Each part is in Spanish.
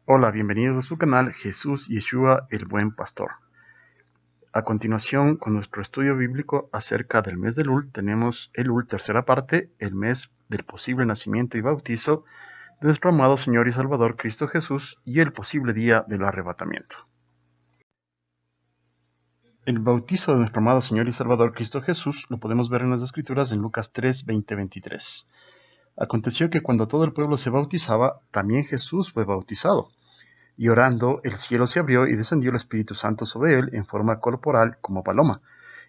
Hola, bienvenidos a su canal Jesús Yeshua, el Buen Pastor. A continuación, con nuestro estudio bíblico acerca del mes de Elul, tenemos Elul, tercera parte, el mes del posible nacimiento y bautizo de nuestro amado Señor y Salvador Cristo Jesús y el posible día del arrebatamiento. El bautizo de nuestro amado Señor y Salvador Cristo Jesús lo podemos ver en las Escrituras en Lucas 3, 20-23. Aconteció que cuando todo el pueblo se bautizaba, también Jesús fue bautizado. Y orando, el cielo se abrió y descendió el Espíritu Santo sobre él en forma corporal como paloma.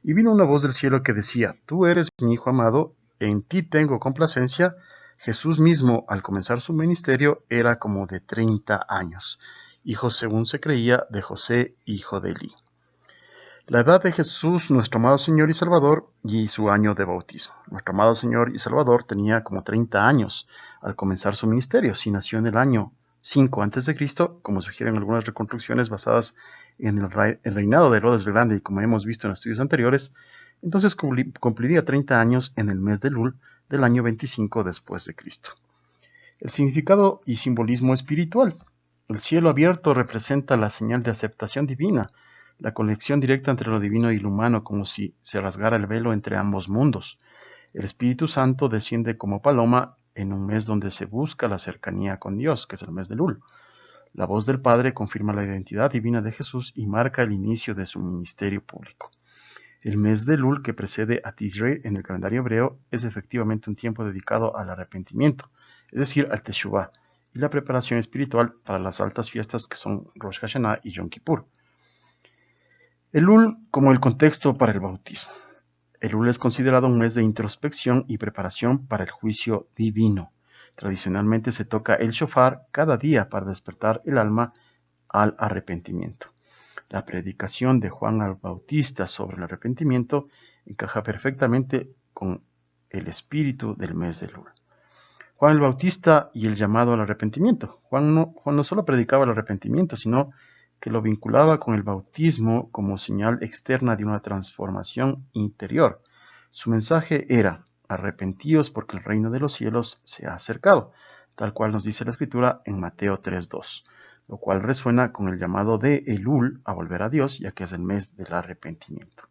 Y vino una voz del cielo que decía: Tú eres mi Hijo amado, en ti tengo complacencia. Jesús mismo, al comenzar su ministerio, era como de 30 años, hijo, según se creía, de José, hijo de Elí. La edad de Jesús, nuestro amado Señor y Salvador, y su año de bautismo. Nuestro amado Señor y Salvador tenía como 30 años al comenzar su ministerio, si nació en el año 5 a.C., como sugieren algunas reconstrucciones basadas en el reinado de Herodes el Grande, y como hemos visto en estudios anteriores, entonces cumpliría 30 años en el mes de Elul del año 25 después de Cristo. El significado y simbolismo espiritual. El cielo abierto representa la señal de aceptación divina, la conexión directa entre lo divino y lo humano, como si se rasgara el velo entre ambos mundos. El Espíritu Santo desciende como paloma en un mes donde se busca la cercanía con Dios, que es el mes de Elul. La voz del Padre confirma la identidad divina de Jesús y marca el inicio de su ministerio público. El mes de Elul, que precede a Tishrei en el calendario hebreo, es efectivamente un tiempo dedicado al arrepentimiento, es decir, al Teshuvah, y la preparación espiritual para las altas fiestas que son Rosh Hashanah y Yom Kippur. Elul como el contexto para el bautismo. Elul es considerado un mes de introspección y preparación para el juicio divino. Tradicionalmente se toca el shofar cada día para despertar el alma al arrepentimiento. La predicación de Juan el Bautista sobre el arrepentimiento encaja perfectamente con el espíritu del mes de Elul. Juan el Bautista y el llamado al arrepentimiento. Juan no solo predicaba el arrepentimiento, sino que lo vinculaba con el bautismo como señal externa de una transformación interior. Su mensaje era: arrepentíos porque el reino de los cielos se ha acercado, tal cual nos dice la Escritura en Mateo 3:2, lo cual resuena con el llamado de Elul a volver a Dios, ya que es el mes del arrepentimiento.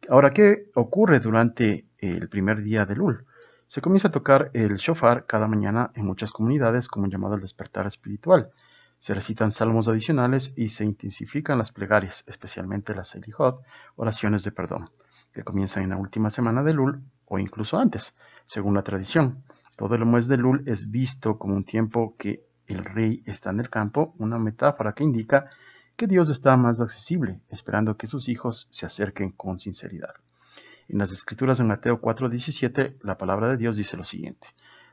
Ahora, ¿qué ocurre durante el primer día de Elul? Se comienza a tocar el shofar cada mañana en muchas comunidades como un llamado al despertar espiritual. Se recitan salmos adicionales y se intensifican las plegarias, especialmente las Selihot, oraciones de perdón, que comienzan en la última semana de Elul o incluso antes, según la tradición. Todo el mes de Elul es visto como un tiempo que el rey está en el campo, una metáfora que indica que Dios está más accesible, esperando que sus hijos se acerquen con sinceridad. En las Escrituras en Mateo 4:17, la palabra de Dios dice lo siguiente: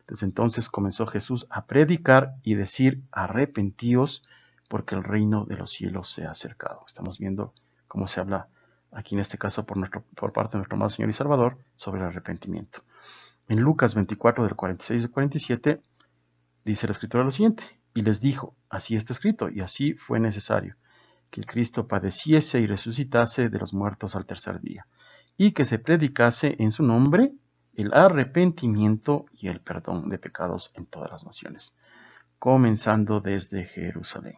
Desde entonces comenzó Jesús a predicar y decir: arrepentíos, porque el reino de los cielos se ha acercado. Estamos viendo cómo se habla aquí en este caso por parte de nuestro amado Señor y Salvador sobre el arrepentimiento. En Lucas 24, del 46 al 47, dice la Escritura lo siguiente: y les dijo: así está escrito, y así fue necesario, que el Cristo padeciese y resucitase de los muertos al tercer día, y que se predicase en su nombre el arrepentimiento y el perdón de pecados en todas las naciones, comenzando desde Jerusalén.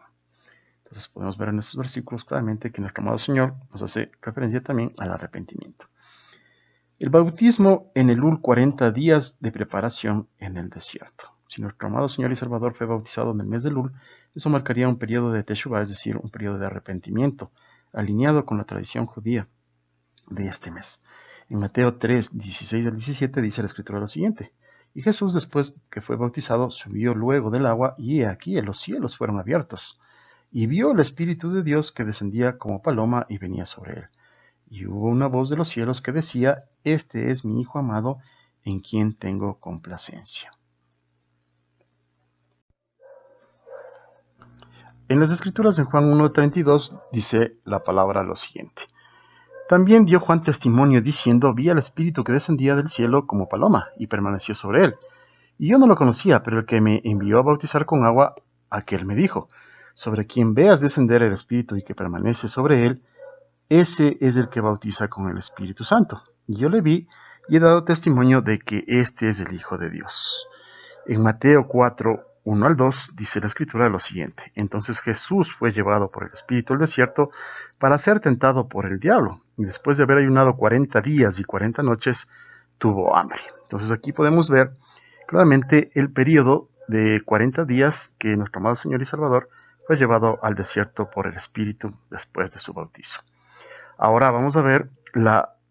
Entonces podemos ver en estos versículos claramente que nuestro amado Señor nos hace referencia también al arrepentimiento. El bautismo en Elul, 40 días de preparación en el desierto. Si nuestro amado Señor y Salvador fue bautizado en el mes de Elul, eso marcaría un periodo de Teshuvah, es decir, un periodo de arrepentimiento, alineado con la tradición judía de este mes. En Mateo 3, 16 al 17 dice la Escritura lo siguiente: y Jesús, después que fue bautizado, subió luego del agua, y he aquí los cielos fueron abiertos, y vio el Espíritu de Dios que descendía como paloma y venía sobre él. Y hubo una voz de los cielos que decía: Este es mi Hijo amado, en quien tengo complacencia. En las Escrituras en Juan 1:32 dice la palabra lo siguiente: También dio Juan testimonio diciendo: Vi al Espíritu que descendía del cielo como paloma y permaneció sobre él. Y yo no lo conocía, pero el que me envió a bautizar con agua, aquel me dijo: Sobre quien veas descender el Espíritu y que permanece sobre él, ese es el que bautiza con el Espíritu Santo. Y yo le vi y he dado testimonio de que este es el Hijo de Dios. En Mateo 4, 1 al 2, dice la Escritura lo siguiente. Entonces Jesús fue llevado por el Espíritu al desierto para ser tentado por el diablo. Y después de haber ayunado 40 días y 40 noches, tuvo hambre. Entonces aquí podemos ver claramente el periodo de 40 días que nuestro amado Señor y Salvador fue llevado al desierto por el Espíritu después de su bautizo. Ahora vamos a ver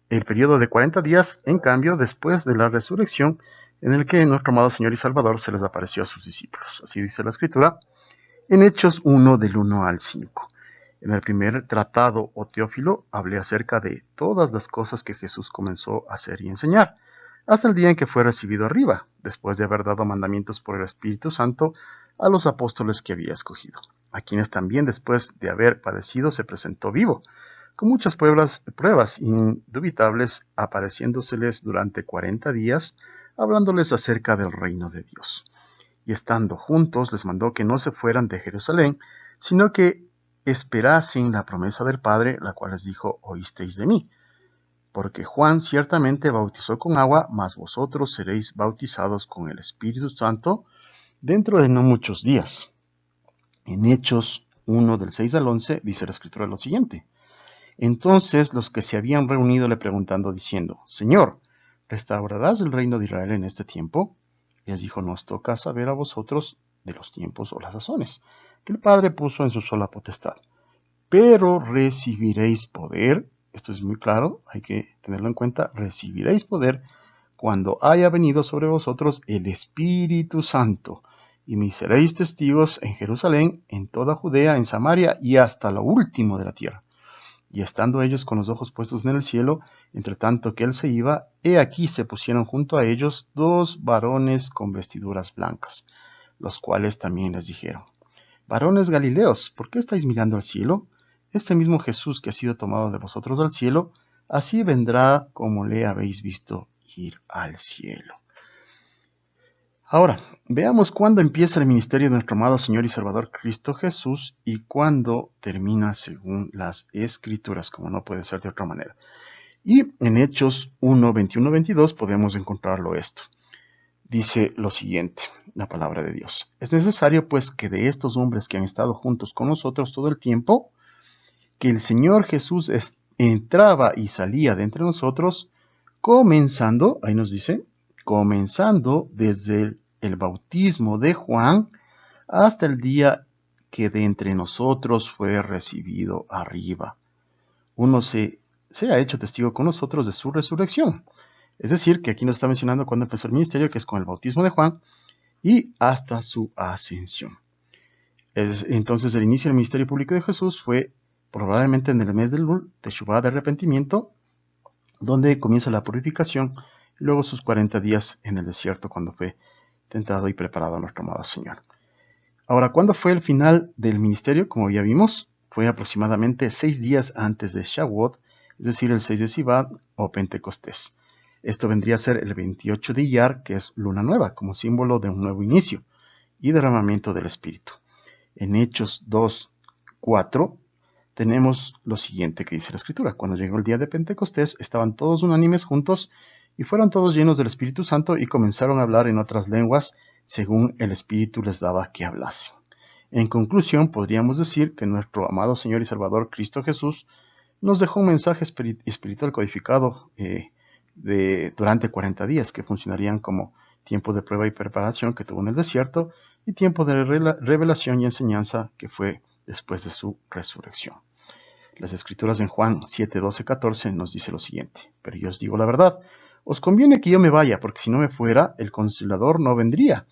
el periodo de 40 días, en cambio, después de la resurrección, en el que nuestro amado Señor y Salvador se les apareció a sus discípulos. Así dice la Escritura en Hechos 1 del 1 al 5. En el primer tratado o Teófilo hablé acerca de todas las cosas que Jesús comenzó a hacer y enseñar, hasta el día en que fue recibido arriba, después de haber dado mandamientos por el Espíritu Santo a los apóstoles que había escogido, a quienes también después de haber padecido se presentó vivo, con muchas pruebas indubitables apareciéndoseles durante 40 días, hablándoles acerca del reino de Dios. Y estando juntos les mandó que no se fueran de Jerusalén, sino que esperasen la promesa del Padre, la cual les dijo: oísteis de mí. Porque Juan ciertamente bautizó con agua, mas vosotros seréis bautizados con el Espíritu Santo dentro de no muchos días. En Hechos 1 del 6 al 11 dice la Escritura lo siguiente. Entonces los que se habían reunido le preguntando diciendo: Señor, ¿restaurarás el reino de Israel en este tiempo? Y les dijo: nos toca saber a vosotros de los tiempos o las sazones que el Padre puso en su sola potestad. Pero recibiréis poder, esto es muy claro, hay que tenerlo en cuenta, recibiréis poder cuando haya venido sobre vosotros el Espíritu Santo, y me seréis testigos en Jerusalén, en toda Judea, en Samaria y hasta lo último de la tierra. Y estando ellos con los ojos puestos en el cielo, entre tanto que él se iba, he aquí se pusieron junto a ellos 2 varones con vestiduras blancas, los cuales también les dijeron: varones Galileos, ¿por qué estáis mirando al cielo? Este mismo Jesús que ha sido tomado de vosotros al cielo, así vendrá como le habéis visto ir al cielo. Ahora, veamos cuándo empieza el ministerio de nuestro amado Señor y Salvador Cristo Jesús y cuándo termina según las Escrituras, como no puede ser de otra manera. Y en Hechos 1, 21, 22 podemos encontrarlo esto. Dice lo siguiente, la palabra de Dios. Es necesario pues que de estos hombres que han estado juntos con nosotros todo el tiempo, que el Señor Jesús entraba y salía de entre nosotros, comenzando, ahí nos dice, comenzando desde el bautismo de Juan hasta el día que de entre nosotros fue recibido arriba. Uno se ha hecho testigo con nosotros de su resurrección. Es decir, que aquí nos está mencionando cuando empezó el ministerio, que es con el bautismo de Juan, y hasta su ascensión. Entonces el inicio del ministerio público de Jesús fue probablemente en el mes del Lul, Teshuvá, de arrepentimiento, donde comienza la purificación, y luego sus 40 días en el desierto cuando fue tentado y preparado a nuestro amado Señor. Ahora, ¿cuándo fue el final del ministerio? Como ya vimos, fue aproximadamente 6 días antes de Shavuot, es decir, el 6 de Sivat o Pentecostés. Esto vendría a ser el 28 de Iyar, que es luna nueva, como símbolo de un nuevo inicio y derramamiento del Espíritu. En Hechos 2, 4 tenemos lo siguiente que dice la Escritura. Cuando llegó el día de Pentecostés, estaban todos unánimes juntos y fueron todos llenos del Espíritu Santo y comenzaron a hablar en otras lenguas según el Espíritu les daba que hablasen. En conclusión, podríamos decir que nuestro amado Señor y Salvador Cristo Jesús nos dejó un mensaje espiritual codificado durante 40 días, que funcionarían como tiempo de prueba y preparación que tuvo en el desierto y tiempo de revelación y enseñanza que fue después de su resurrección. Las Escrituras en Juan 7, 12, 14 nos dice lo siguiente: pero yo os digo la verdad, os conviene que yo me vaya, porque si no me fuera, el Consolador no vendría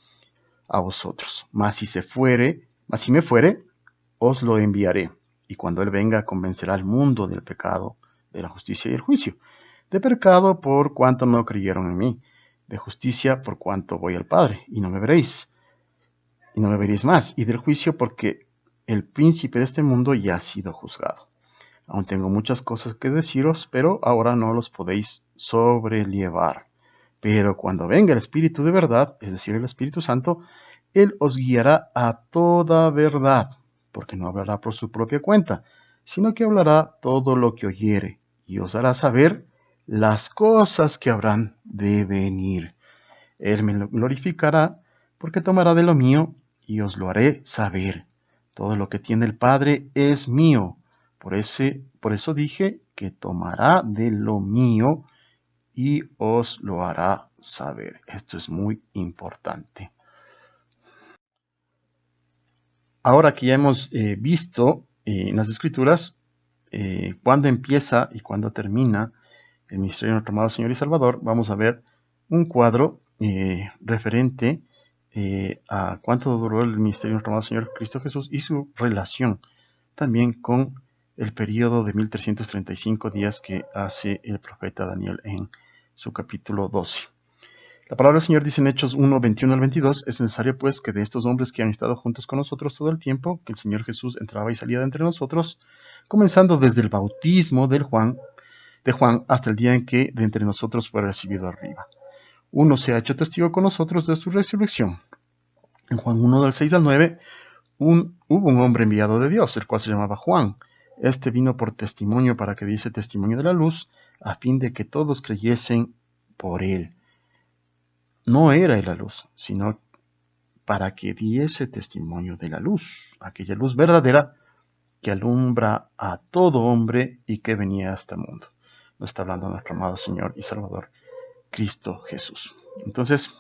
a vosotros. Mas si me fuere, os lo enviaré. Y cuando Él venga, convencerá al mundo del pecado, de la justicia y el juicio. De pecado, por cuanto no creyeron en mí. De justicia, por cuanto voy al Padre, y no me veréis. Y no me veréis más. Y del juicio, porque el príncipe de este mundo ya ha sido juzgado. Aún tengo muchas cosas que deciros, pero ahora no los podéis sobrellevar. Pero cuando venga el Espíritu de verdad, es decir, el Espíritu Santo, Él os guiará a toda verdad, porque no hablará por su propia cuenta, sino que hablará todo lo que oyere, y os hará saber las cosas que habrán de venir. Él me glorificará, porque tomará de lo mío y os lo haré saber. Todo lo que tiene el Padre es mío. Por eso dije que tomará de lo mío y os lo hará saber. Esto es muy importante. Ahora que ya hemos visto en las Escrituras cuándo empieza y cuándo termina el ministerio de nuestro amado Señor y Salvador, vamos a ver un cuadro referente a cuánto duró el ministerio de nuestro amado Señor Cristo Jesús y su relación también con el periodo de 1335 días que hace el profeta Daniel en su capítulo 12. La palabra del Señor dice en Hechos 1, 21 al 22, es necesario pues que de estos hombres que han estado juntos con nosotros todo el tiempo, que el Señor Jesús entraba y salía de entre nosotros, comenzando desde el bautismo de Juan hasta el día en que de entre nosotros fue recibido arriba. Uno se ha hecho testigo con nosotros de su resurrección. En Juan 1, del 6 al 9, hubo un hombre enviado de Dios, el cual se llamaba Juan. Este vino por testimonio para que diese testimonio de la luz, a fin de que todos creyesen por él. No era él la luz, sino para que diese testimonio de la luz, aquella luz verdadera que alumbra a todo hombre y que venía a este mundo. Nos está hablando nuestro amado Señor y Salvador, Cristo Jesús. Entonces,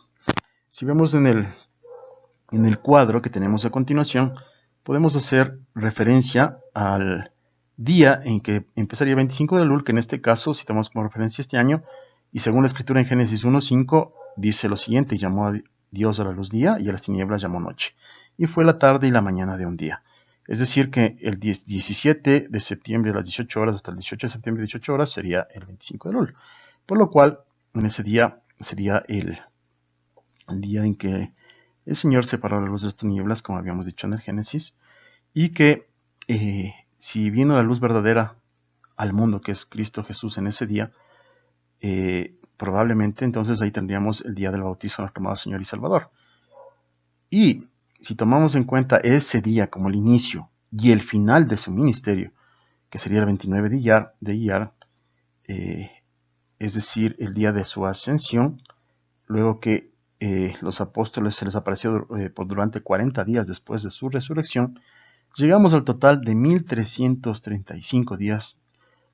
si vemos en el cuadro que tenemos a continuación, podemos hacer referencia al día en que empezaría el 25 de Elul, que en este caso, si tomamos como referencia este año, y según la escritura en Génesis 1:5, dice lo siguiente: llamó a Dios a la luz día y a las tinieblas llamó noche. Y fue la tarde y la mañana de un día. Es decir, que el 17 de septiembre a las 18 horas hasta el 18 de septiembre a las 18 horas sería el 25 de Elul. Por lo cual, en ese día sería el día en que el Señor separó la luz de las tinieblas, como habíamos dicho en el Génesis, y que si vino la luz verdadera al mundo, que es Cristo Jesús, en ese día, probablemente entonces ahí tendríamos el día del bautizo de nuestro amado Señor y Salvador. Y si tomamos en cuenta ese día como el inicio y el final de su ministerio, que sería el 29 de Iyar, es decir, el día de su ascensión, luego que los apóstoles se les apareció durante 40 días después de su resurrección, llegamos al total de 1335 días,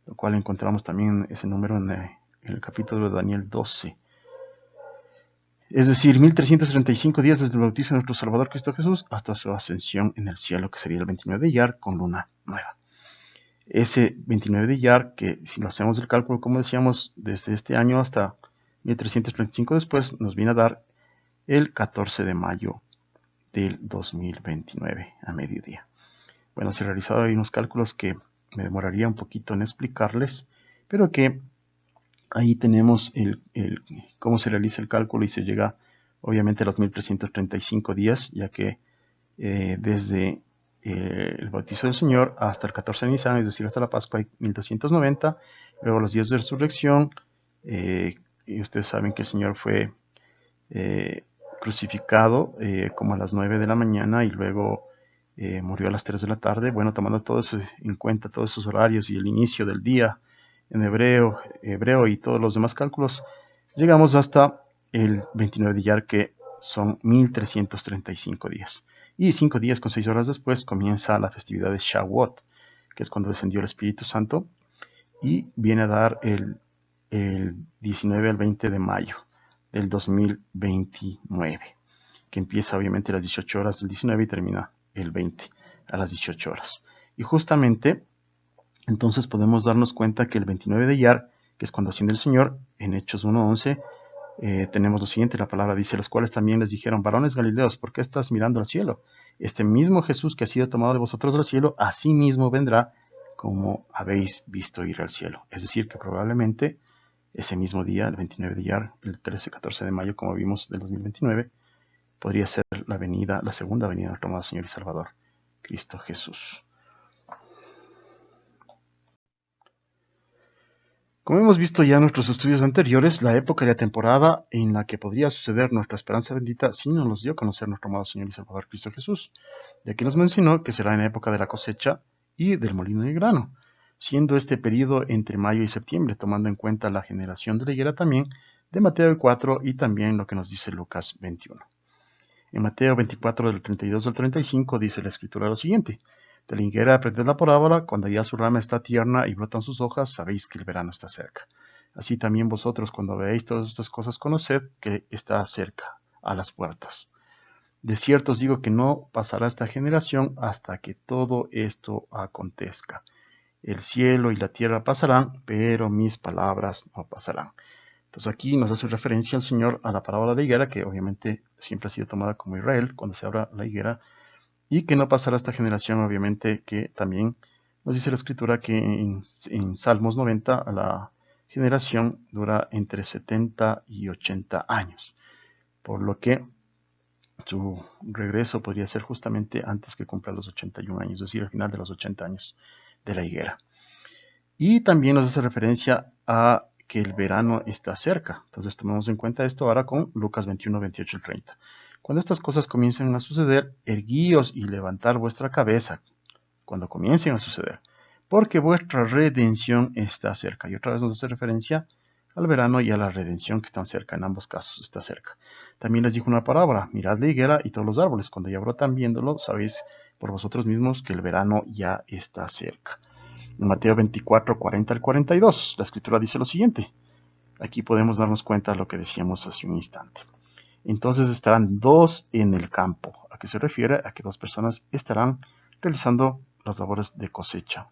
lo cual encontramos también ese número en el capítulo de Daniel 12. Es decir, 1335 días desde el bautizo de nuestro Salvador Cristo Jesús hasta su ascensión en el cielo, que sería el 29 de Iyar con luna nueva. Ese 29 de Iyar, que si lo hacemos el cálculo, como decíamos, desde este año hasta 1335 después, nos viene a dar el 14 de mayo del 2029 a mediodía. Bueno, se he realizado ahí unos cálculos que me demoraría un poquito en explicarles, pero que ahí tenemos cómo se realiza el cálculo y se llega obviamente a los 1335 días, ya que desde el bautizo del Señor hasta el 14 de Nisan, es decir, hasta la Pascua, hay 1290, luego los días de resurrección, y ustedes saben que el Señor fue crucificado como a las 9 de la mañana y luego murió a las 3 de la tarde. Bueno, tomando todo eso en cuenta, todos esos horarios y el inicio del día en hebreo y todos los demás cálculos, llegamos hasta el 29 de Iyar, que son 1335 días. Y 5 días con 6 horas después comienza la festividad de Shavuot, que es cuando descendió el Espíritu Santo, y viene a dar el 19 al 20 de mayo del 2029, que empieza obviamente a las 18 horas del 19 y termina el 20 a las 18 horas. Y justamente entonces podemos darnos cuenta que el 29 de Iyar, que es cuando asciende el Señor, en Hechos 1:11, tenemos lo siguiente: la palabra dice: los cuales también les dijeron, varones galileos, ¿por qué estás mirando al cielo? Este mismo Jesús que ha sido tomado de vosotros al cielo, así mismo vendrá como habéis visto ir al cielo. Es decir, que probablemente ese mismo día, el 29 de Iyar, el 13-14 de mayo, como vimos, del 2029, podría ser la segunda venida de nuestro amado Señor y Salvador, Cristo Jesús. Como hemos visto ya en nuestros estudios anteriores, la época y la temporada en la que podría suceder nuestra esperanza bendita sí nos los dio a conocer nuestro amado Señor y Salvador Cristo Jesús, ya que nos mencionó que será en la época de la cosecha y del molino de grano, siendo este periodo entre mayo y septiembre, tomando en cuenta la generación de la higuera también de Mateo 4 y también lo que nos dice Lucas 21. En Mateo 24, del 32 al 35, dice la escritura lo siguiente. De la higuera aprended la parábola, cuando ya su rama está tierna y brotan sus hojas, sabéis que el verano está cerca. Así también vosotros, cuando veáis todas estas cosas, conoced que está cerca, a las puertas. De cierto os digo que no pasará esta generación hasta que todo esto acontezca. El cielo y la tierra pasarán, pero mis palabras no pasarán. Entonces aquí nos hace referencia el Señor a la parábola de higuera, que obviamente siempre ha sido tomada como Israel, cuando se habla la higuera, y que no pasará esta generación, obviamente, que también nos dice la Escritura que en Salmos 90 la generación dura entre 70 y 80 años, por lo que su regreso podría ser justamente antes que cumpla los 81 años, es decir, al final de los 80 años de la higuera. Y también nos hace referencia a que el verano está cerca. Entonces tomemos en cuenta esto ahora con Lucas 21, 28 y 30. Cuando estas cosas comiencen a suceder, erguíos y levantar vuestra cabeza, cuando comiencen a suceder, porque vuestra redención está cerca. Y otra vez nos hace referencia al verano y a la redención que están cerca. En ambos casos está cerca. También les dijo una parábola: mirad la higuera y todos los árboles. Cuando ya brotan viéndolo, sabéis por vosotros mismos que el verano ya está cerca. En Mateo 24, 40 al 42, la escritura dice lo siguiente. Aquí podemos darnos cuenta de lo que decíamos hace un instante. Entonces estarán dos en el campo. ¿A qué se refiere? A que dos personas estarán realizando las labores de cosecha.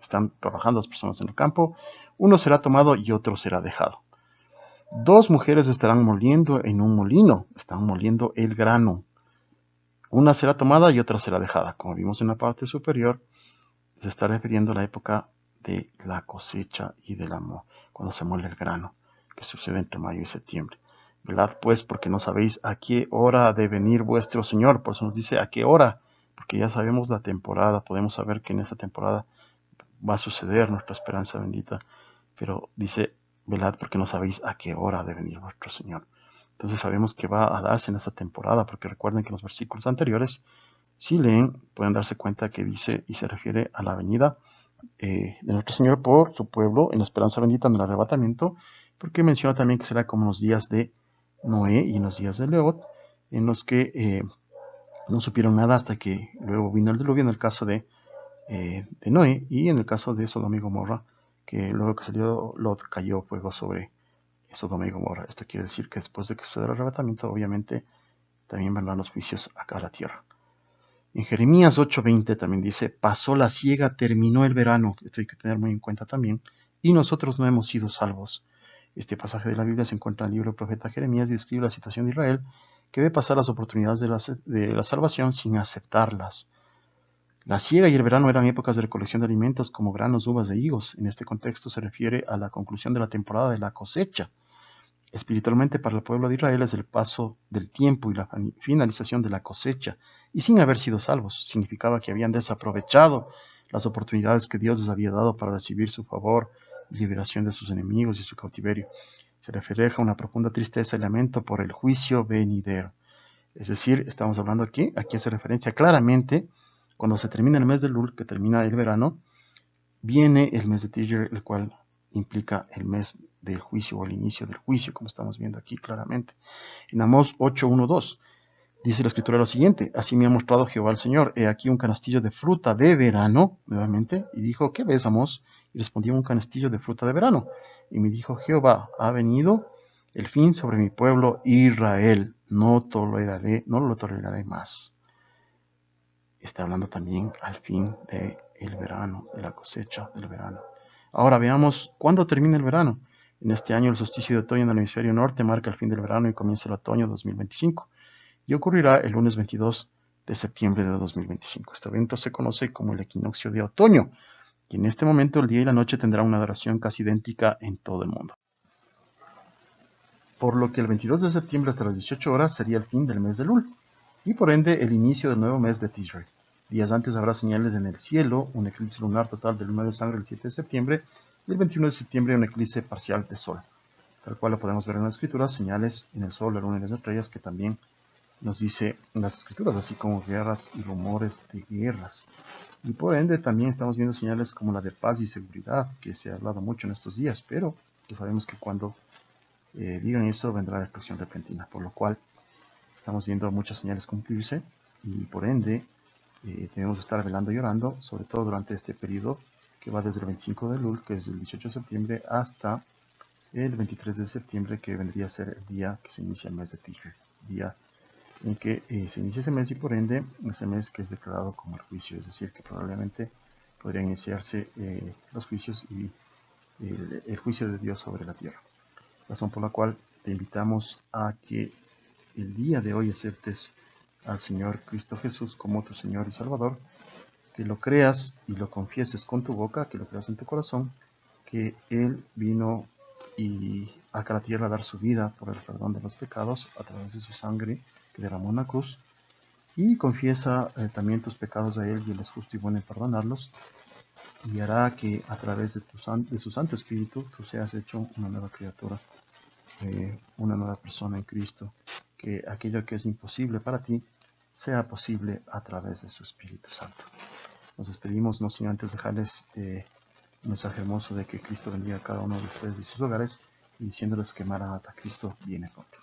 Están trabajando dos personas en el campo. Uno será tomado y otro será dejado. Dos mujeres estarán moliendo en un molino. Están moliendo el grano. Una será tomada y otra será dejada. Como vimos en la parte superior, se está refiriendo a la época de la cosecha y del amor, cuando se muele el grano, que sucede entre mayo y septiembre. Velad pues, porque no sabéis a qué hora ha de venir vuestro Señor. Por eso nos dice a qué hora, porque ya sabemos la temporada, podemos saber que en esa temporada va a suceder nuestra esperanza bendita, pero dice, velad porque no sabéis a qué hora ha de venir vuestro Señor. Entonces sabemos que va a darse en esa temporada, porque recuerden que en los versículos anteriores, si leen, pueden darse cuenta que dice y se refiere a la venida de nuestro Señor por su pueblo en la esperanza bendita en el arrebatamiento, porque menciona también que será como en los días de Noé y en los días de Lot, en los que no supieron nada hasta que luego vino el diluvio, en el caso de Noé, y en el caso de Sodoma y Gomorra, que luego que salió Lot cayó fuego sobre Sodoma y Gomorra. Esto quiere decir que después de que suceda el arrebatamiento, obviamente también vendrán los juicios acá a la tierra. En Jeremías 8:20 también dice, pasó la siega, terminó el verano. Esto hay que tener muy en cuenta también. Y nosotros no hemos sido salvos. Este pasaje de la Biblia se encuentra en el libro del profeta Jeremías y describe la situación de Israel, que ve pasar las oportunidades de la salvación sin aceptarlas. La siega y el verano eran épocas de recolección de alimentos como granos, uvas e higos. En este contexto se refiere a la conclusión de la temporada de la cosecha. Espiritualmente, para el pueblo de Israel es el paso del tiempo y la finalización de la cosecha, y sin haber sido salvos, significaba que habían desaprovechado las oportunidades que Dios les había dado para recibir su favor y liberación de sus enemigos y su cautiverio. Se refleja una profunda tristeza y lamento por el juicio venidero. Es decir, estamos hablando aquí hace referencia claramente, cuando se termina el mes de Lul, que termina el verano, viene el mes de Tishrei, el cual implica el mes del juicio o el inicio del juicio, como estamos viendo aquí claramente. En Amós 8:1-2 dice la escritura lo siguiente: así me ha mostrado Jehová el Señor, he aquí un canastillo de fruta de verano, nuevamente, y dijo, ¿qué ves, Amós? Y respondió, un canastillo de fruta de verano. Y me dijo, Jehová, ha venido el fin sobre mi pueblo Israel, no lo toleraré más. Está hablando también al fin del verano, de la cosecha del verano. Ahora veamos cuándo termina el verano. En este año el solsticio de otoño en el hemisferio norte marca el fin del verano y comienza el otoño 2025. Y ocurrirá el lunes 22 de septiembre de 2025. Este evento se conoce como el equinoccio de otoño. Y en este momento el día y la noche tendrán una duración casi idéntica en todo el mundo. Por lo que el 22 de septiembre hasta las 18 horas sería el fin del mes de Lul, y por ende el inicio del nuevo mes de Tishrei. Días antes habrá señales en el cielo, un eclipse lunar total de luna de sangre el 7 de septiembre y el 21 de septiembre un eclipse parcial de sol. Tal cual lo podemos ver en las escrituras, señales en el sol, la luna y las estrellas que también nos dice en las escrituras, así como guerras y rumores de guerras. Y por ende también estamos viendo señales como la de paz y seguridad, que se ha hablado mucho en estos días, pero que sabemos que cuando digan eso vendrá destrucción repentina, por lo cual Estamos viendo muchas señales cumplirse y por ende debemos estar velando y orando, sobre todo durante este periodo que va desde el 25 de Elul, que es el 18 de septiembre, hasta el 23 de septiembre, que vendría a ser el día que se inicia el mes de Tishri, día en que se inicia ese mes y por ende ese mes que es declarado como el juicio, es decir, que probablemente podrían iniciarse los juicios y el juicio de Dios sobre la tierra. Razón por la cual te invitamos a que el día de hoy aceptes al Señor Cristo Jesús como tu Señor y Salvador, que lo creas y lo confieses con tu boca, que lo creas en tu corazón, que Él vino y acá a la tierra a dar su vida por el perdón de los pecados a través de su sangre que derramó en la cruz, y confiesa también tus pecados a Él, y Él es justo y bueno en perdonarlos, y hará que a través de su Santo Espíritu tú seas hecho una nueva criatura, una nueva persona en Cristo, que aquello que es imposible para ti sea posible a través de su Espíritu Santo. Nos despedimos, no sin antes dejarles un mensaje hermoso de que Cristo bendiga a cada uno de ustedes y sus hogares, y diciéndoles que Maranatha, Cristo viene pronto.